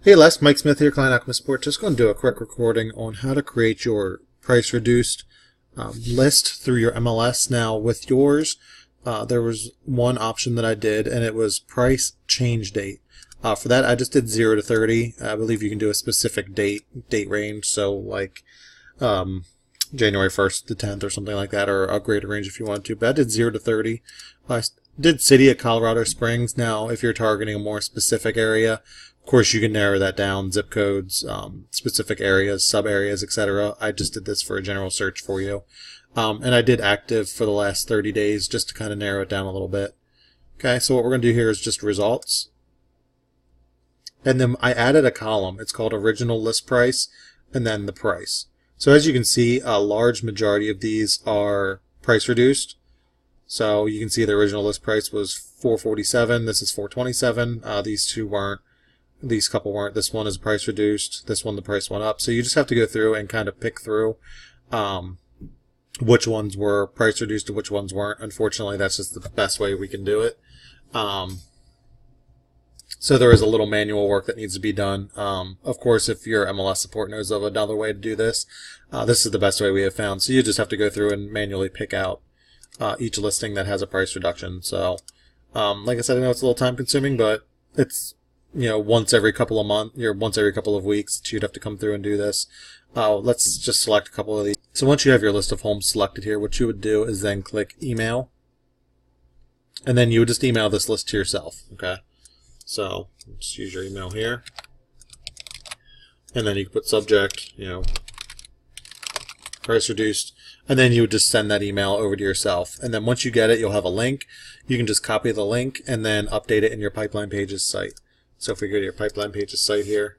Hey Les, Mike Smith here, Client Alchemist Support. Just going to do a quick recording on how to create your price reduced list through your MLS. Now with yours, there was one option that I did, and it was price change date. For that, I just did 0 to 30. I believe you can do a specific date range, so like January 1st to 10th or something like that, or a greater range if you want to. But I did 0 to 30. I did city at Colorado Springs. Now, if you're targeting a more specific area, of course, you can narrow that down, zip codes, specific areas, sub areas, etc. I just did this for a general search for you. And I did active for the last 30 days just to kind of narrow it down a little bit. Okay, so what we're going to do here is just results. And then I added a column. It's called original list price and then the price. So as you can see, a large majority of these are price reduced. So you can see the original list price was $447. This is $427. These two weren't. These couple weren't. This one is price reduced. This one, the price went up. So you just have to go through and kind of pick through which ones were price reduced and which ones weren't. Unfortunately, that's just the best way we can do it. So there is a little manual work that needs to be done. Of course, if your MLS support knows of another way to do this, this is the best way we have found. So you just have to go through and manually pick out each listing that has a price reduction. So, like I said, I know it's a little time consuming, but it's once every couple of months, once every couple of weeks, you'd have to come through and do this. Let's just select a couple of these. So once you have your list of homes selected here, what you would do is then click email, and then you would just email this list to yourself. Okay, so just use your email here, and then you can put subject, price reduced, and then you would just send that email over to yourself. And then once you get it, you'll have a link. You can just copy the link and then update it in your Pipeline Pages site. So if we go to your Pipeline Pages site here,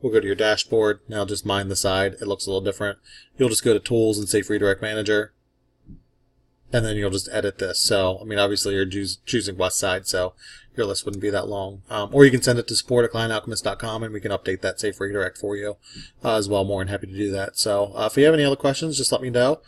we'll go to your dashboard. Now just mind the side. It looks a little different. You'll just go to Tools and Safe Redirect Manager, and then you'll just edit this. So, I mean, obviously you're choosing West Side, so your list wouldn't be that long. Or you can send it to support@clientalchemist.com, and we can update that Safe Redirect for you as well. More than happy to do that. So if you have any other questions, just let me know.